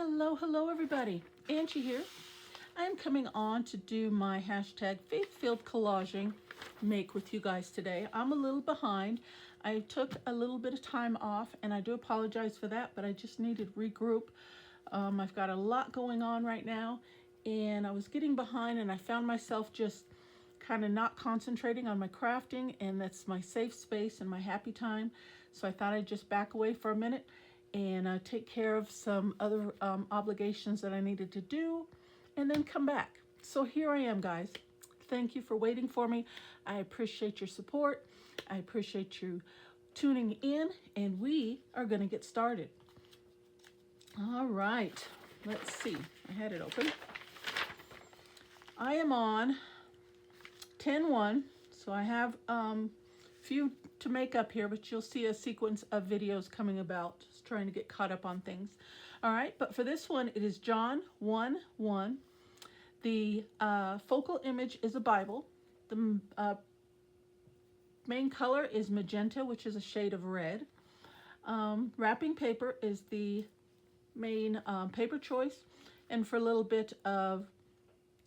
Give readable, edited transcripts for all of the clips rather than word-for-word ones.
Hello everybody. Angie here. I'm coming on to do my hashtag faith-filled collaging make with you guys today. I'm a little behind. I took a little bit of time off and I do apologize for that, but I just needed to regroup. I've got a lot going on right now and I was getting behind and I found myself just kind of not concentrating on my crafting, and that's my safe space and my happy time. So I thought I'd just back away for a minute and take care of some other obligations that I needed to do and then come back. So here I am, guys. Thank you for waiting for me. I appreciate your support. I appreciate you tuning in, and we are going to get started. All right, let's see. I had it open. I am on 10:1, so I have few to make up here, but you'll see a sequence of videos coming about, just trying to get caught up on things. All right, but for this one, it is John 1:1. The focal image is a Bible. The main color is magenta, which is a shade of red. Wrapping paper is the main paper choice, and for a little bit of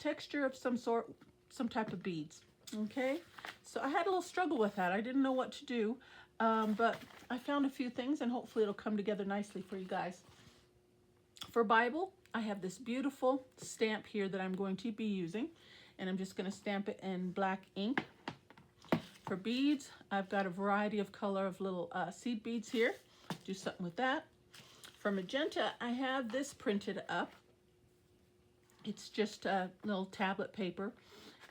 texture of some sort, some type of beads. Okay, so I had a little struggle with that. I didn't know what to do, but I found a few things and hopefully it'll come together nicely for you guys. For Bible, I have this beautiful stamp here that I'm going to be using, and I'm just going to stamp it in black ink. For beads, I've got a variety of color of little seed beads here. Do something with that. For magenta, I have this printed up. It's just a little tablet paper,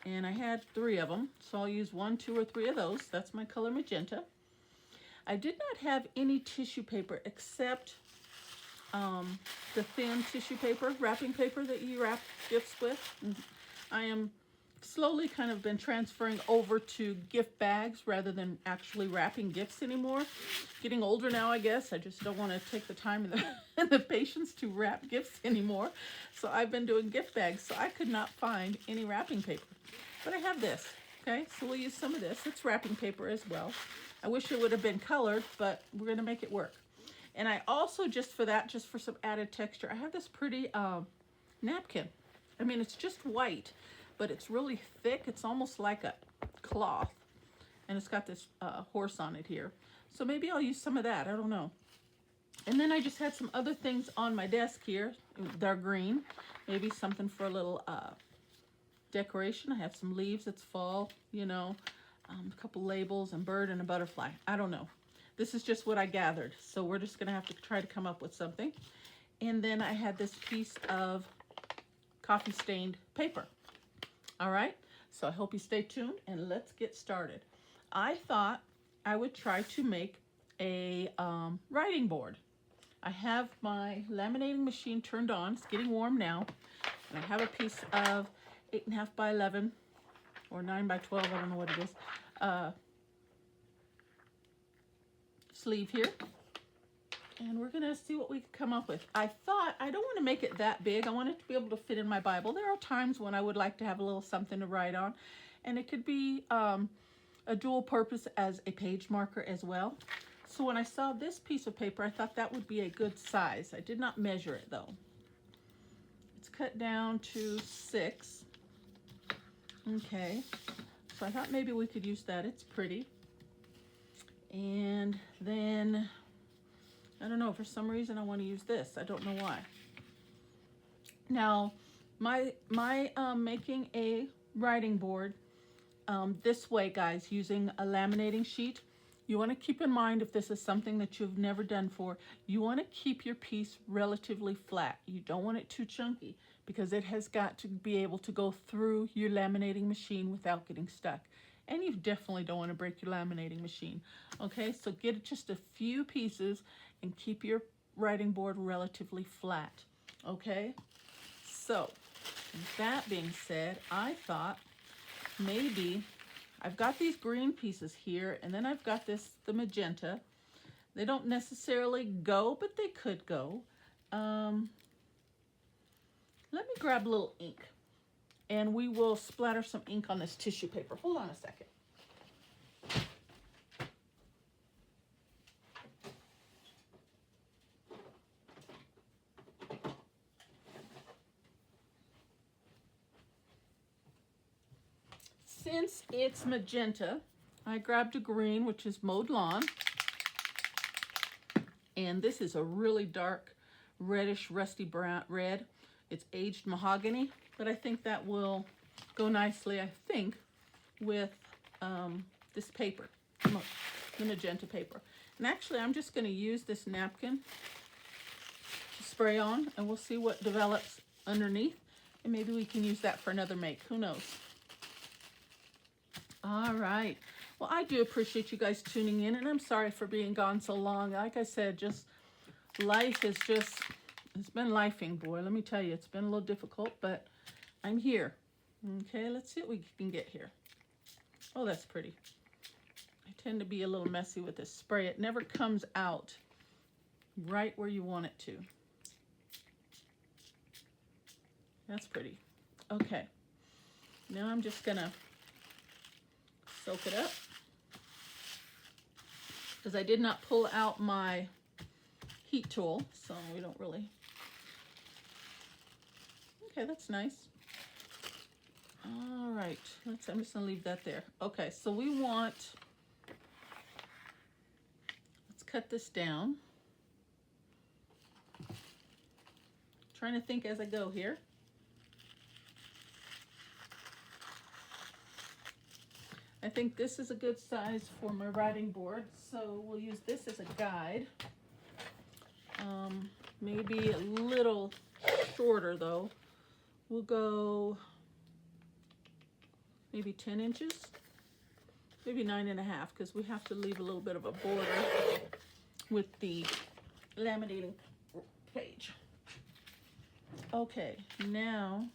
and I had 3 of them, so I'll use 1, 2, or 3 of those. That's my color magenta. I did not have any tissue paper except the thin tissue paper, wrapping paper that you wrap gifts with. I am slowly kind of been transferring over to gift bags rather than actually wrapping gifts anymore. Getting older now, I guess. I just don't want to take the time and the patience to wrap gifts anymore. So I've been doing gift bags, so I could not find any wrapping paper. But I have this, okay? So we'll use some of this. It's wrapping paper as well. I wish it would have been colored, but we're going to make it work. And I also, just for some added texture, I have this pretty napkin. I mean, it's just white, but it's really thick. It's almost like a cloth, and it's got this horse on it here. So maybe I'll use some of that. I don't know. And then I just had some other things on my desk here. They're green. Maybe something for a little decoration. I have some leaves. It's fall, you know, a couple labels and bird and a butterfly. I don't know. This is just what I gathered. So we're just going to have to try to come up with something. And then I had this piece of coffee stained paper. All right. So I hope you stay tuned and let's get started. I thought I would try to make a writing board. I have my laminating machine turned on. It's getting warm now. And I have a piece of 8.5 by 11 or 9 by 12, I don't know what it is, sleeve here. And we're going to see what we can come up with. I thought, I don't want to make it that big. I want it to be able to fit in my Bible. There are times when I would like to have a little something to write on. And it could be a dual purpose as a page marker as well. So when I saw this piece of paper, I thought that would be a good size. I did not measure it though. It's cut down to 6. Okay, so I thought maybe we could use that. It's pretty. And then, I don't know, for some reason I want to use this. I don't know why. Now, my making a writing board this way, guys, using a laminating sheet, you want to keep in mind, if this is something that you've never done for, you want to keep your piece relatively flat. You don't want it too chunky because it has got to be able to go through your laminating machine without getting stuck. And you definitely don't want to break your laminating machine. Okay, so get just a few pieces and keep your writing board relatively flat. Okay, so with that being said, I thought maybe I've got these green pieces here, and then I've got the magenta. They don't necessarily go, but they could go. Let me grab a little ink, and we will splatter some ink on this tissue paper. Hold on a second. since it's magenta, I grabbed a green, which is Mowed Lawn. And this is a really dark, reddish, rusty brown red. It's aged mahogany, but I think that will go nicely, I think, with this paper, the magenta paper. And actually, I'm just going to use this napkin to spray on, and we'll see what develops underneath. And maybe we can use that for another make. Who knows? All right. Well, I do appreciate you guys tuning in, and I'm sorry for being gone so long. Like I said, just life is just, it's been lifing, boy. Let me tell you, it's been a little difficult, but I'm here. Okay, let's see what we can get here. Oh, that's pretty. I tend to be a little messy with this spray. It never comes out right where you want it to. That's pretty. Okay, now I'm just gonna soak it up, because I did not pull out my heat tool, so we don't really. Okay, that's nice. All right, I'm just gonna leave that there. Okay, so we want, let's cut this down. Trying to think as I go here. I think this is a good size for my writing board, so we'll use this as a guide. Maybe a little shorter though. We'll go maybe 10 inches, maybe 9.5, because we have to leave a little bit of a border with the laminating page. Okay, now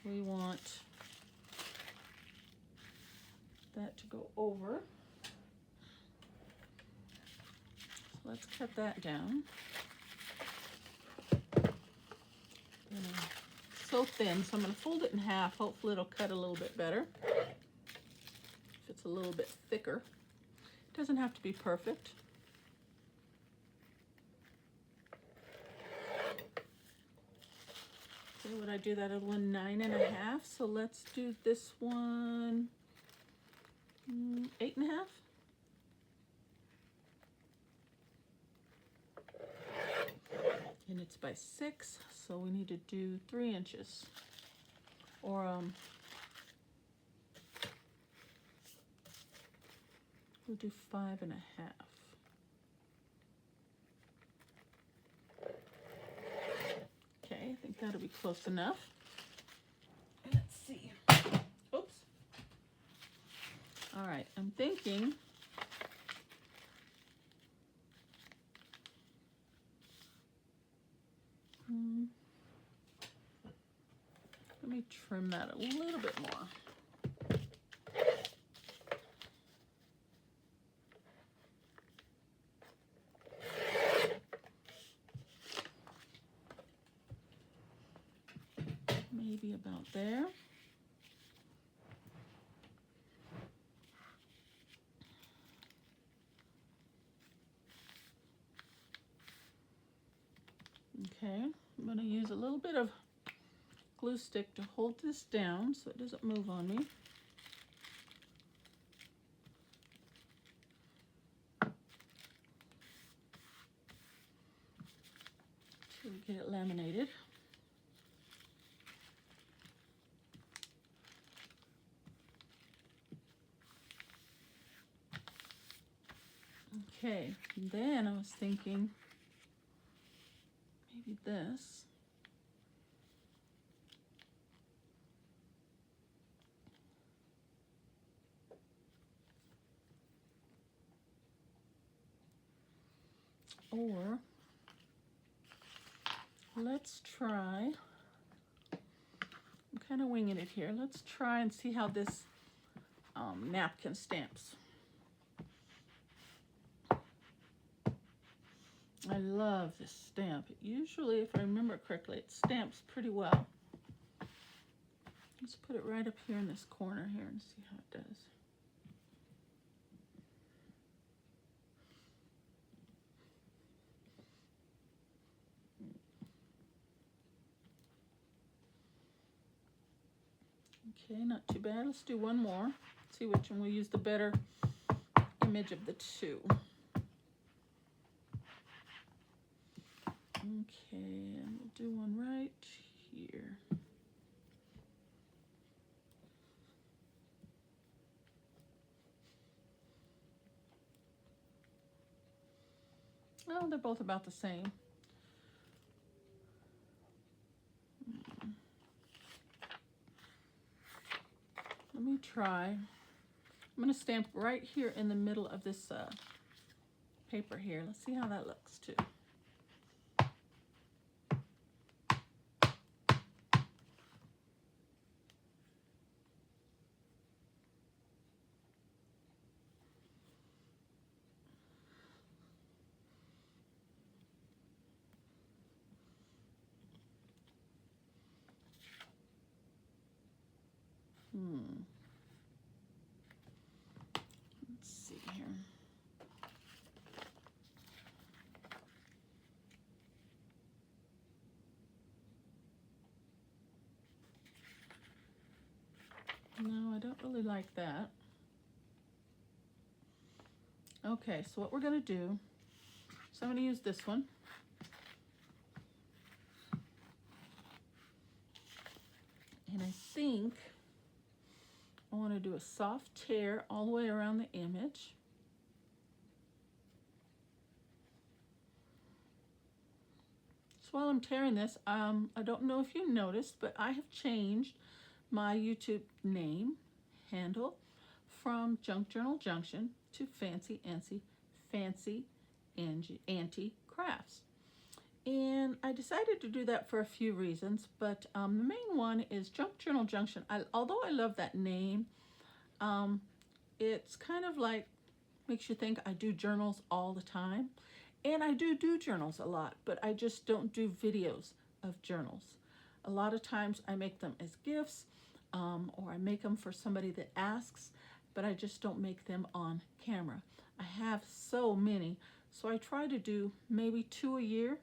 we want that to go over. So let's cut that down. So thin, so I'm going to fold it in half. Hopefully it'll cut a little bit better if it's a little bit thicker. It doesn't have to be perfect. Okay, would I do that at 9.5? So let's do this one 8.5. And it's by 6, so we need to do 3 inches, or we'll do 5.5. Okay, I think that'll be close enough. Let's see. Oops. All right, I'm thinking let me trim that a little bit more. Maybe about there. Okay, I'm going to use a little bit of glue stick to hold this down so it doesn't move on me. Till we get it laminated. Okay, then I was thinking maybe this. Or let's try, I'm kind of winging it here. Let's try and see how this napkin stamps. I love this stamp. Usually, if I remember correctly, it stamps pretty well. Let's put it right up here in this corner here and see how it does. Okay, not too bad. Let's do one more. See which one will use the better image of the two. Okay, and we'll do one right here. Oh, they're both about the same. Let me try. I'm going to stamp right here in the middle of this paper here. Let's see how that looks too. Let's see here. No, I don't really like that. Okay, so what we're going to do, so I'm going to use this one. And I think I want to do a soft tear all the way around the image. So while I'm tearing this, I don't know if you noticed, but I have changed my YouTube name handle from Junk Journal Junction to Fancy Auntie Crafts. And I decided to do that for a few reasons, but the main one is Junk Journal Junction. Although I love that name, it's kind of like makes you think I do journals all the time. And I do journals a lot, but I just don't do videos of journals. A lot of times I make them as gifts, or I make them for somebody that asks, but I just don't make them on camera. I have so many, so I try to do maybe 2 a year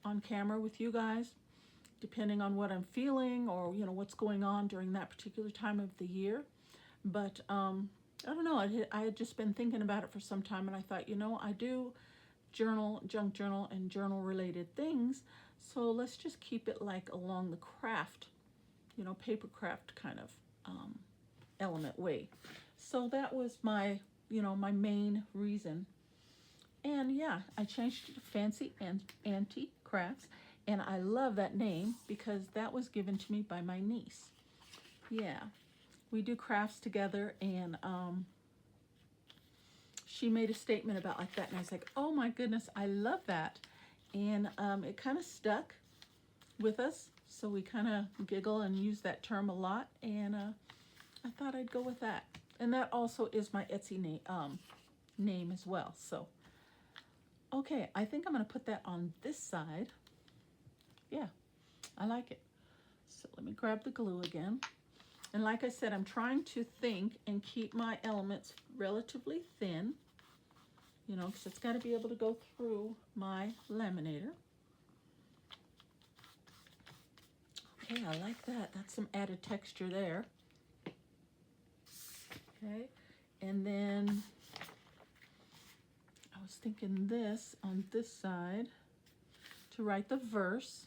on camera with you guys, depending on what I'm feeling or what's going on during that particular time of the year. But I don't know, I had just been thinking about it for some time, and I thought, I do junk journal and journal related things, so let's just keep it like along the craft, paper craft kind of element way. So that was my my main reason. And yeah, I changed it to Fancy Auntie Crafts, and I love that name because that was given to me by my niece. Yeah, we do crafts together, and she made a statement about like that, and I was like, oh my goodness, I love that. And it kind of stuck with us, so we kind of giggle and use that term a lot, and I thought I'd go with that. And that also is my Etsy name as well. So okay, I think I'm going to put that on this side. Yeah, I like it. So let me grab the glue again. And like I said, I'm trying to think and keep my elements relatively thin, because it's got to be able to go through my laminator. Okay, I like that. That's some added texture there. Okay, and then I was thinking this on this side to write the verse.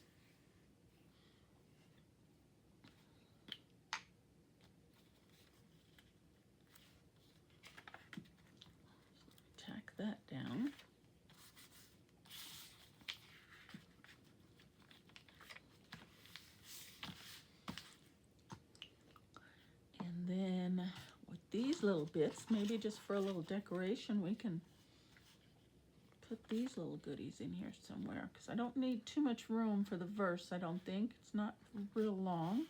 Tack that down. And then with these little bits, maybe just for a little decoration, we can put these little goodies in here somewhere, because I don't need too much room for the verse, I don't think. It's not real long.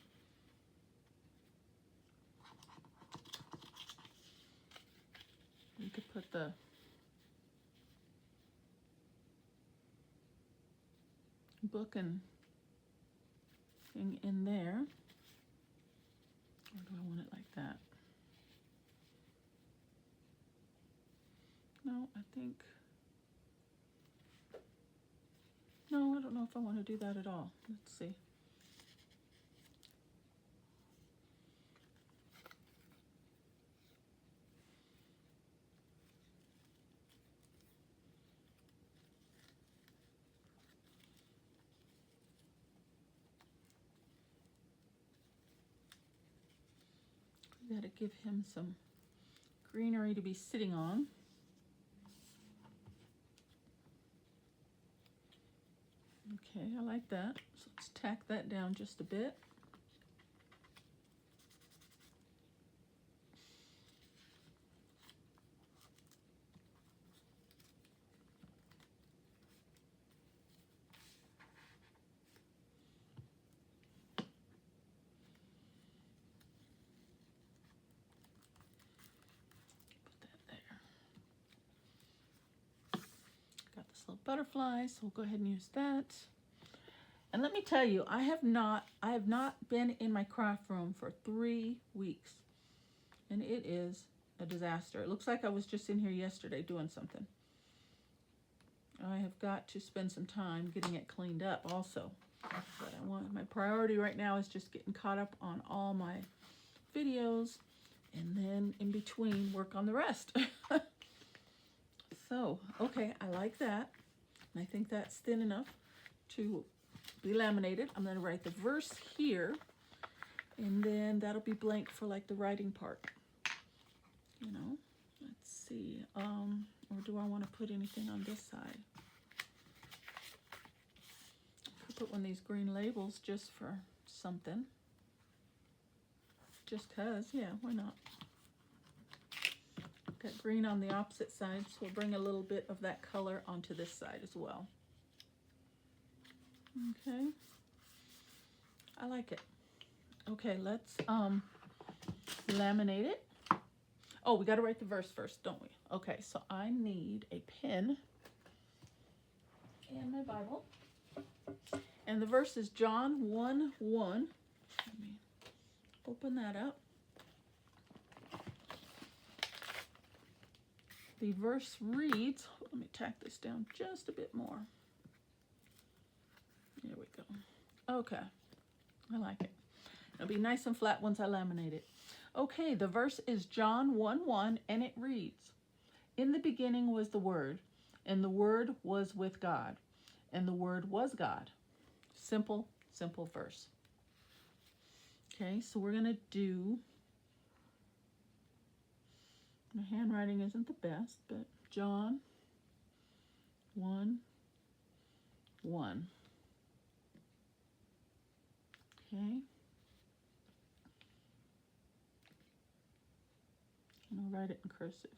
You could put the book and thing in there. Or do I want it like that? No, I think... No, I don't know if I want to do that at all. Let's see. got to give him some greenery to be sitting on. Okay, I like that. So let's tack that down just a bit. Got this little butterfly, so we'll go ahead and use that. And let me tell you, I have not been in my craft room for 3 weeks, and it is a disaster. It looks like I was just in here yesterday doing something. I have got to spend some time getting it cleaned up also. But my priority right now is just getting caught up on all my videos, and then in between work on the rest. So, okay, I like that. And I think that's thin enough to be laminated. I'm going to write the verse here, and then that'll be blank for like the writing part. You know, let's see. Or do I want to put anything on this side? I could put one of these green labels just for something. Just 'cause, yeah, why not? Got green on the opposite side, so we'll bring a little bit of that color onto this side as well. Okay, I like it. Okay, let's laminate it. Oh, we got to write the verse first, don't we? Okay, so I need a pen and my Bible. And the verse is John 1:1. Let me open that up. The verse reads, let me tack this down just a bit more. There we go. Okay, I like it. It'll be nice and flat once I laminate it. Okay, the verse is John 1:1, and it reads, "In the beginning was the Word, and the Word was with God, and the Word was God." Simple, simple verse. Okay, so we're going to do, my handwriting isn't the best, but John 1:1. Okay. And I'll write it in cursive.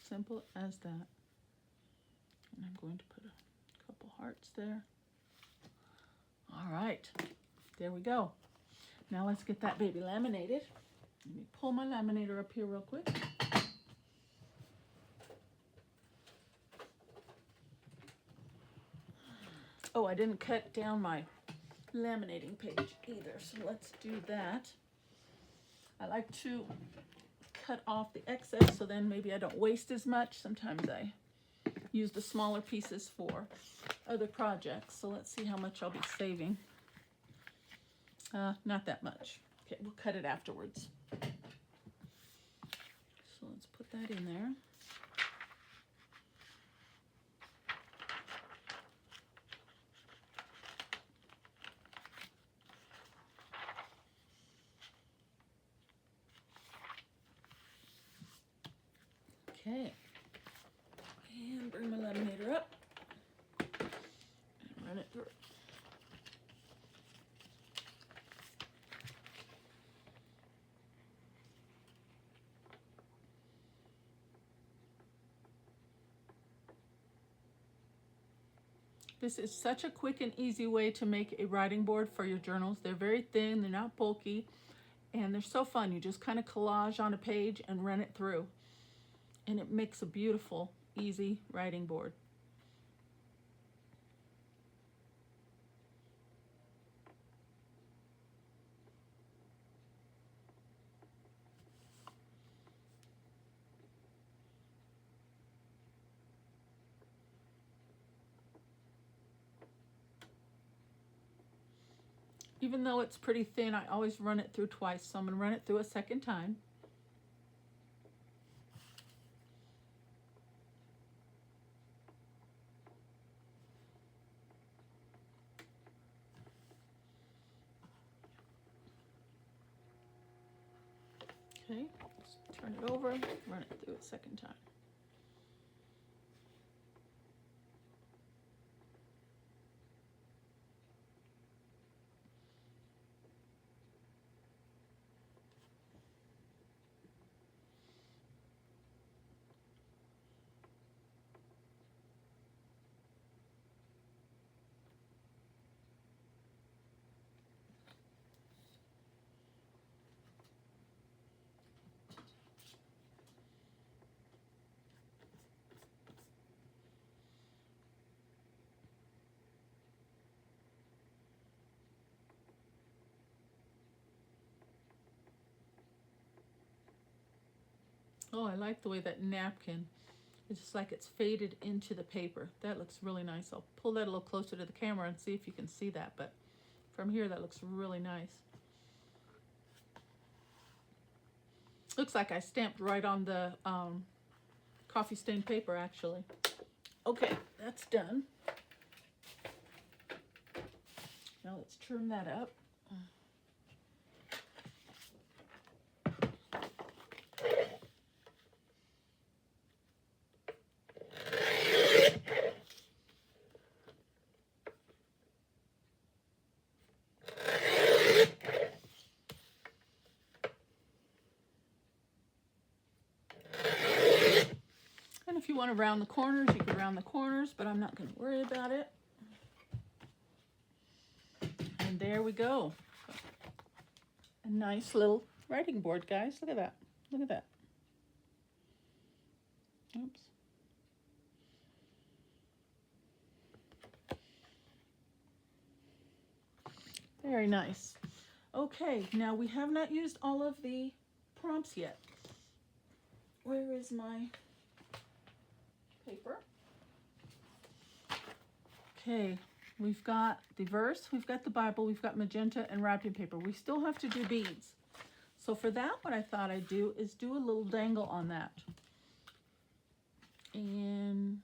Simple as that. And I'm going to put a couple hearts there. All right, there we go. Now let's get that baby laminated. Let me pull my laminator up here real quick. Oh, I didn't cut down my laminating page either, so let's do that. I like to cut off the excess so then maybe I don't waste as much. Sometimes I use the smaller pieces for other projects, so let's see how much I'll be saving. Not that much. Okay, we'll cut it afterwards. So let's put that in there. Okay, and bring my laminator up and run it through. This is such a quick and easy way to make a writing board for your journals. They're very thin, they're not bulky, and they're so fun. You just kind of collage on a page and run it through. And it makes a beautiful, easy writing board. Even though it's pretty thin, I always run it through twice, so I'm going to run it through a second time. Okay, let's turn it over, run it through a second time. Oh, I like the way that napkin, it's just like it's faded into the paper. That looks really nice. I'll pull that a little closer to the camera and see if you can see that, but from here that looks really nice. Looks like I stamped right on the coffee stained paper actually. Okay, that's done. Now let's trim that up. And if you want to round the corners, you can round the corners, but I'm not going to worry about it. And there we go. A nice little writing board, guys. Look at that. Look at that. Oops. Very nice. Okay, now we have not used all of the prompts yet. Where is my paper? Okay, we've got the verse, we've got the Bible, we've got magenta and wrapping paper. We still have to do beads. So for that, what I thought I'd do is do a little dangle on that. And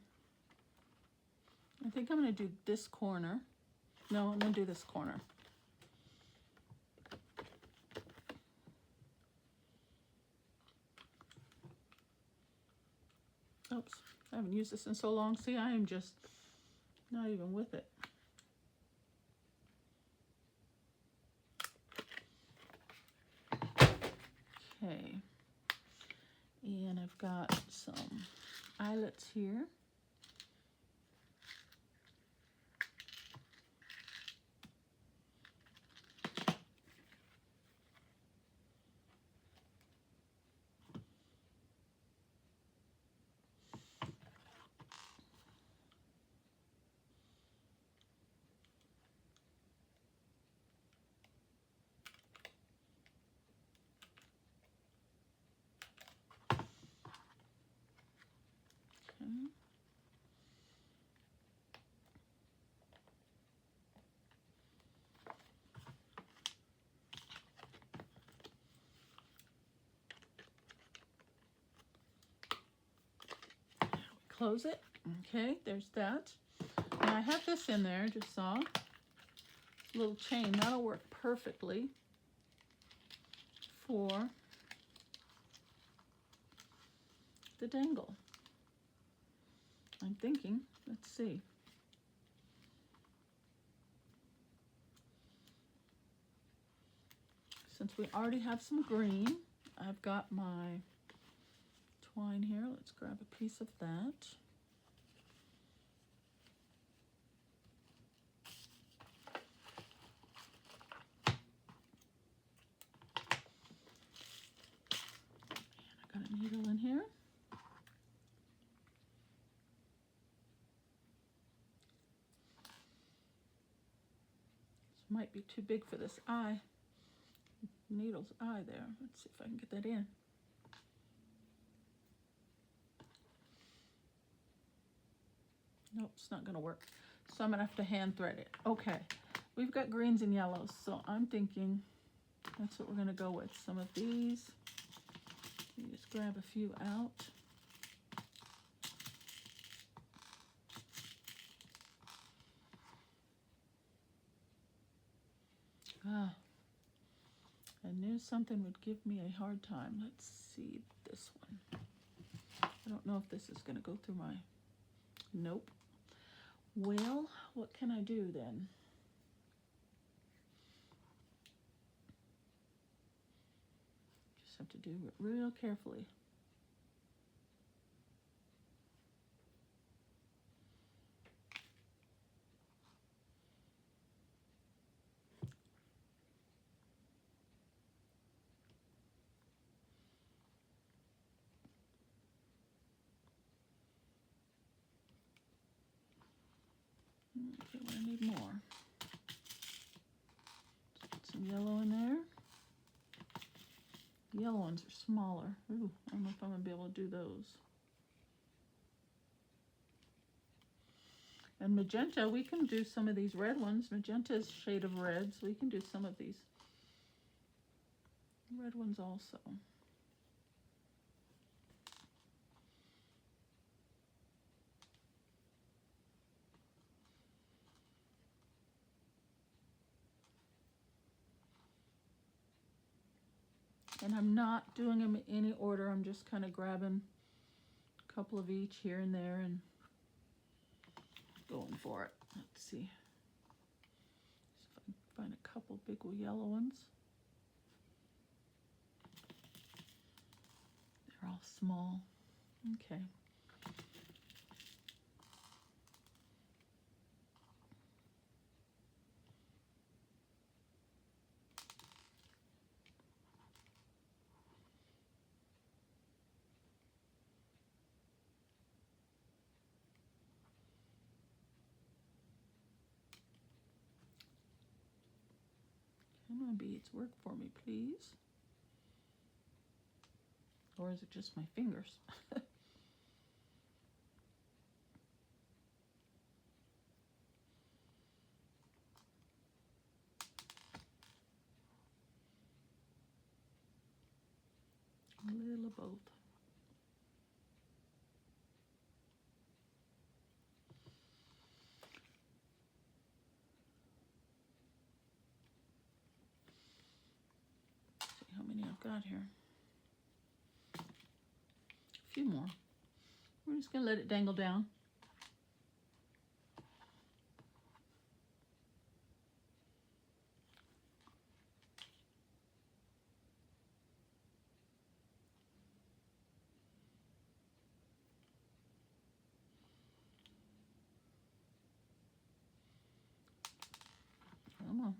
I think I'm going to do this corner. No, I'm going to do this corner. Oops, I haven't used this in so long. See, I am just not even with it. Okay, and I've got some eyelets here. Close it. Okay, there's that. Now I have this in there, just saw. Little chain, that'll work perfectly for the dangle. I'm thinking, let's see. Since we already have some green, I've got my twine here. Let's grab a piece of that. might be too big for this eye, needle's eye there. Let's see if I can get that in. Nope, it's not gonna work. So I'm gonna have to hand thread it. Okay, we've got greens and yellows, so I'm thinking that's what we're gonna go with. Some of these, you just grab a few out. Ah, I knew something would give me a hard time. Let's see this one. I don't know if this is gonna go through my, nope. Well, what can I do then? Just have to do it real carefully. Okay, well, I need more. Let's put some yellow in there. The yellow ones are smaller. Ooh, I don't know if I'm gonna be able to do those. And magenta, we can do some of these red ones. Magenta is a shade of red, so we can do some of these red ones also. And I'm not doing them in any order. I'm just kind of grabbing a couple of each here and there and going for it. Let's see. See if I can find a couple big yellow ones. They're all small. Okay. Come on, beads, work for me, please. Or is it just my fingers? A little of both. See how many I've got here. A few more. We're just gonna let it dangle down. Come on.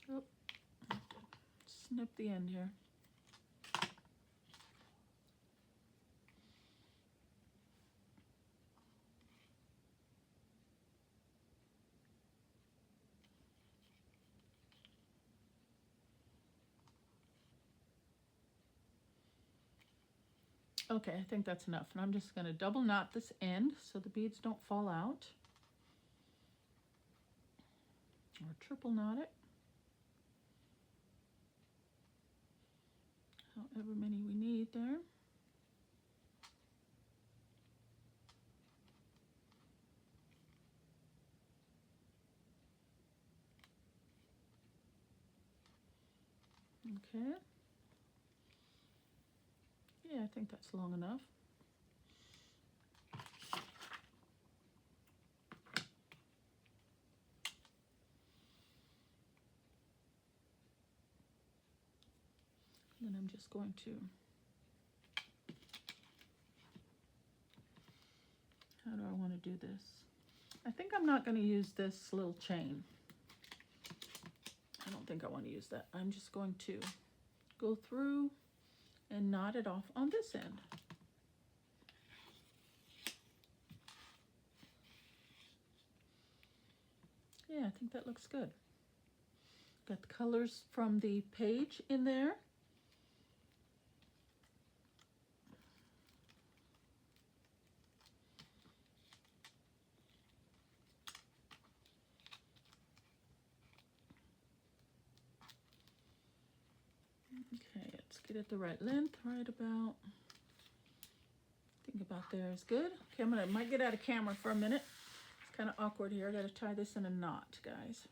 Oh, snip the end here. Okay, I think that's enough. And I'm just going to double knot this end so the beads don't fall out. Or triple knot it. However many we need there. Okay. Yeah, I think that's long enough. And I'm just going to, how do I want to do this? I think I'm not going to use this little chain. I don't think I want to use that. I'm just going to go through and knot it off on this end. Yeah, I think that looks good. Got the colors from the page in there. Okay, let's get it the right length, right about, I think about there is good. Okay, might get out of camera for a minute. It's kind of awkward here. I gotta tie this in a knot, guys.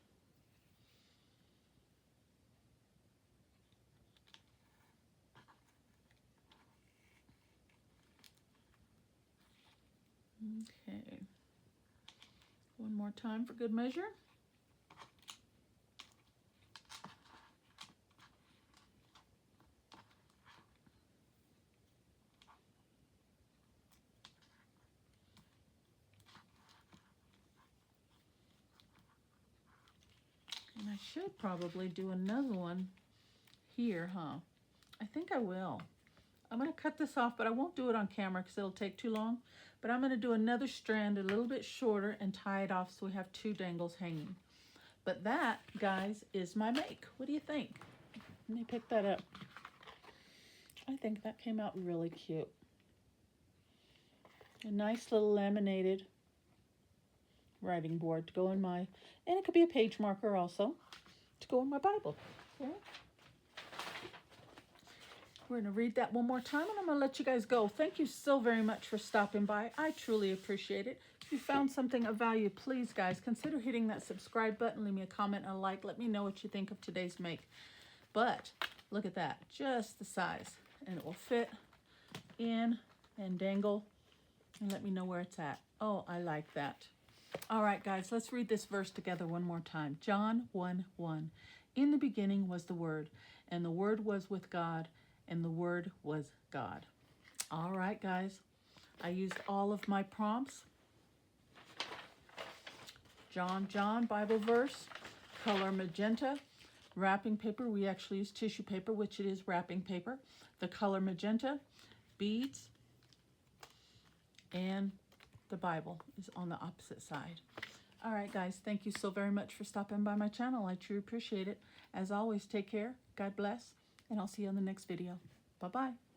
Okay, one more time for good measure. And I should probably do another one here, huh? I think I will. I'm going to cut this off, but I won't do it on camera because it'll take too long. But I'm going to do another strand a little bit shorter and tie it off so we have two dangles hanging. But that, guys, is my make. What do you think? Let me pick that up. I think that came out really cute. A nice little laminated writing board to go in my, and it could be a page marker also, to go in my Bible. Okay. We're going to read that one more time, and I'm going to let you guys go. Thank you so very much for stopping by. I truly appreciate it. If you found something of value, please, guys, consider hitting that subscribe button. Leave me a comment and a like. Let me know what you think of today's make. But look at that. Just the size. And it will fit in and dangle. And let me know where it's at. Oh, I like that. All right, guys, let's read this verse together one more time. John 1:1. In the beginning was the Word, and the Word was with God, and the Word was God. All right, guys, I used all of my prompts. John, Bible verse, color magenta, wrapping paper. We actually use tissue paper, which it is wrapping paper. The color magenta, beads, and the Bible is on the opposite side. All right, guys, thank you so very much for stopping by my channel. I truly appreciate it. As always, take care, God bless, and I'll see you on the next video. Bye-bye.